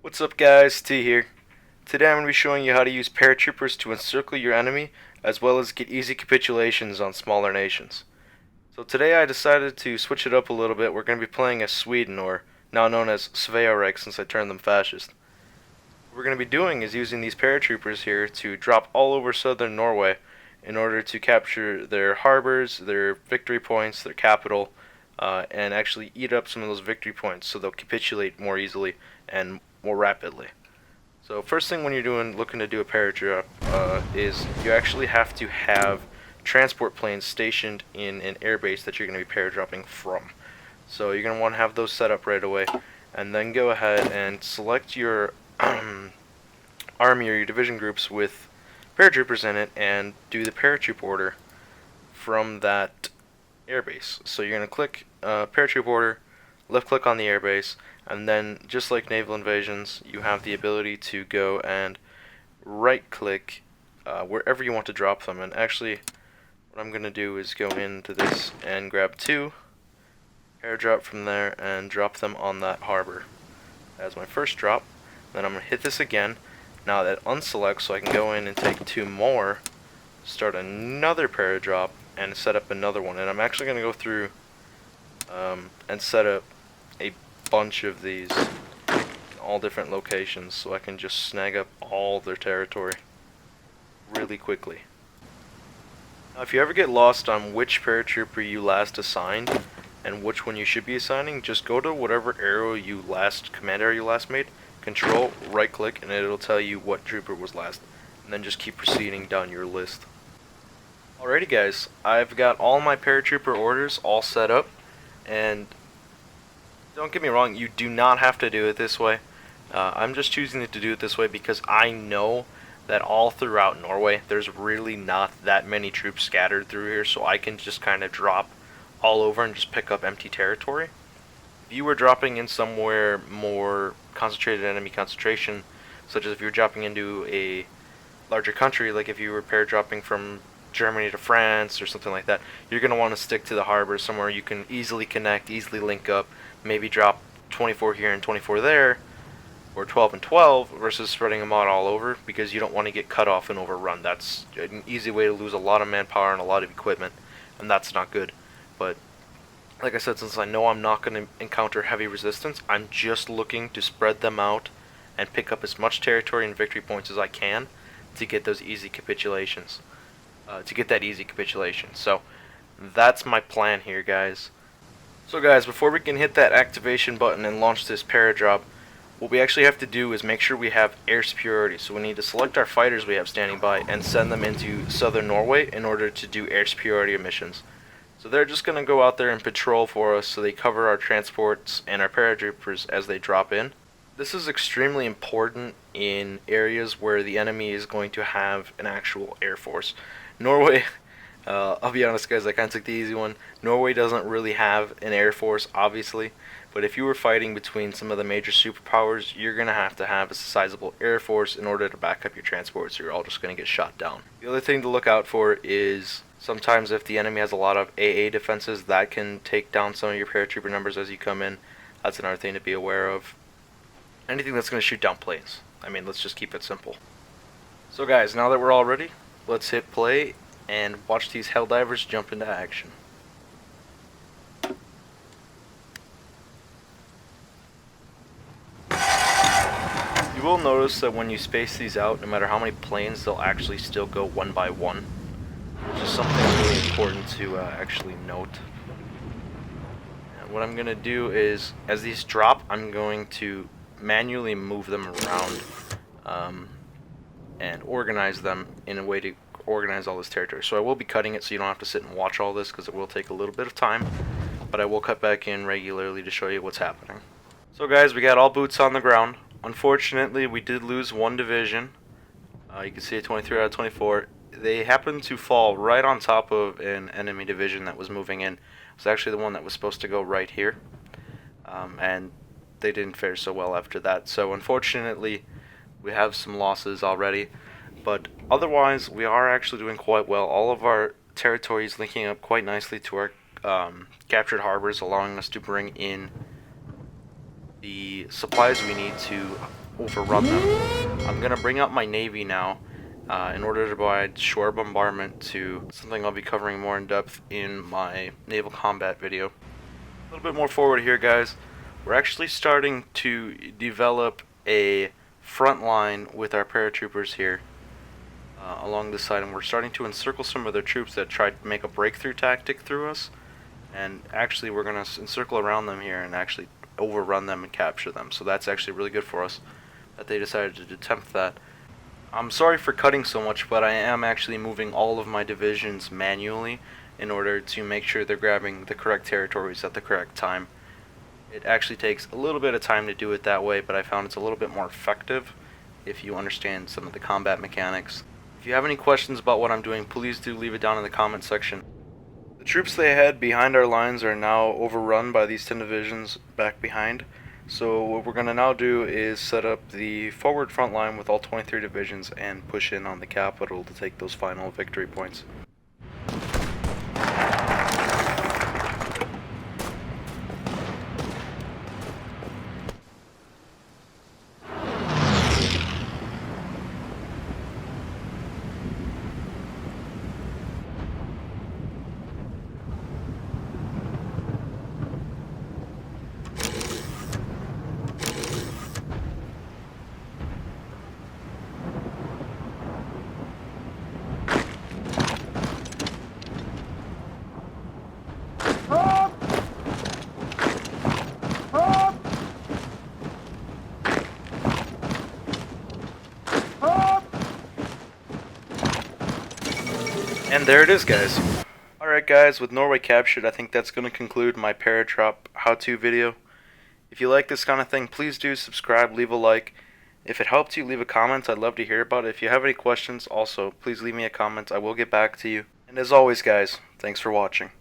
What's up guys, T here. Today I'm going to be showing you how to use paratroopers to encircle your enemy, as well as get easy capitulations on smaller nations. So today I decided to switch it up a little bit. We're going to be playing as Sweden, or now known as Sveareich since I turned them fascist. What we're going to be doing is using these paratroopers here to drop all over southern Norway in order to capture their harbors, their victory points, their capital, and actually eat up some of those victory points so they'll capitulate more easily and more rapidly. So first thing when you're looking to do a paradrop is you actually have to have transport planes stationed in an airbase that you're going to be paradropping from. So you're going to want to have those set up right away, and then go ahead and select your army or your division groups with paratroopers in it and do the paratroop order from that airbase. So you're going to click paratroop order, left click on the airbase, and then just like naval invasions, you have the ability to go and right click wherever you want to drop them. And actually what I'm going to do is go into this and grab two, airdrop from there, and drop them on that harbor as my first drop. Then I'm going to hit this again. Now that unselect, so I can go in and take two more, start another paradrop, and set up another one. And I'm actually going to go through and set up a bunch of these in all different locations so I can just snag up all their territory really quickly. Now if you ever get lost on which paratrooper you last assigned and which one you should be assigning, just go to whatever command arrow you last made, control, right click, and it'll tell you what trooper was last, and then just keep proceeding down your list. Alrighty guys, I've got all my paratrooper orders all set up, and don't get me wrong, you do not have to do it this way. I'm just choosing to do it this way because I know that all throughout Norway there's really not that many troops scattered through here, so I can just kind of drop all over and just pick up empty territory. If you were dropping in somewhere more concentrated enemy concentration, such as if you were dropping into a larger country, like if you were paradropping from Germany to France or something like that, you're going to want to stick to the harbor somewhere you can easily connect, easily link up, maybe drop 24 here and 24 there, or 12 and 12, versus spreading them out all over, because you don't want to get cut off and overrun. That's an easy way to lose a lot of manpower and a lot of equipment, and that's not good. But like I said, since I know I'm not going to encounter heavy resistance, I'm just looking to spread them out and pick up as much territory and victory points as I can to get those easy capitulations. So that's my plan here, guys. So guys, before we can hit that activation button and launch this paradrop, what we actually have to do is make sure we have air superiority. So we need to select our fighters we have standing by and send them into southern Norway in order to do air superiority missions. So they're just going to go out there and patrol for us, so they cover our transports and our paratroopers as they drop in. This is extremely important in areas where the enemy is going to have an actual air force. Norway, I'll be honest guys, I kind of took the easy one. Norway doesn't really have an air force, obviously, but if you were fighting between some of the major superpowers, you're going to have a sizable air force in order to back up your transports, or you're all just going to get shot down. The other thing to look out for is sometimes if the enemy has a lot of AA defenses, that can take down some of your paratrooper numbers as you come in. That's another thing to be aware of. Anything that's going to shoot down planes. I mean, let's just keep it simple. So guys, now that we're all ready, let's hit play and watch these Helldivers jump into action. You will notice that when you space these out, no matter how many planes, they'll actually still go one by one, which is something really important to actually note. And what I'm going to do is, as these drop, I'm going to manually move them around and organize them in a way to organize all this territory. So I will be cutting it so you don't have to sit and watch all this, because it will take a little bit of time, but I will cut back in regularly to show you what's happening. So guys, we got all boots on the ground. Unfortunately, we did lose one division. You can see a 23 out of 24. They happened to fall right on top of an enemy division that was moving in. It was actually the one that was supposed to go right here, and they didn't fare so well after that. So unfortunately, we have some losses already, but otherwise we are actually doing quite well. All of our territory is linking up quite nicely to our captured harbors, allowing us to bring in the supplies we need to overrun them. I'm going to bring up my Navy now in order to provide shore bombardment to something I'll be covering more in depth in my naval combat video. A little bit more forward here, guys. We're actually starting to develop a front line with our paratroopers here along this side, and we're starting to encircle some of their troops that tried to make a breakthrough tactic through us. And actually, we're going to encircle around them here and actually overrun them and capture them. So that's actually really good for us that they decided to attempt that. I'm sorry for cutting so much, but I am actually moving all of my divisions manually in order to make sure they're grabbing the correct territories at the correct time. It actually takes a little bit of time to do it that way, but I found it's a little bit more effective if you understand some of the combat mechanics. If you have any questions about what I'm doing, please do leave it down in the comment section. The troops they had behind our lines are now overrun by these 10 divisions back behind. So what we're going to now do is set up the forward front line with all 23 divisions and push in on the capital to take those final victory points. And there it is, guys. Alright guys, with Norway captured, I think that's going to conclude my Paradrop how-to video. If you like this kind of thing, please do subscribe, leave a like. If it helped you, leave a comment. I'd love to hear about it. If you have any questions, also, please leave me a comment. I will get back to you. And as always, guys, thanks for watching.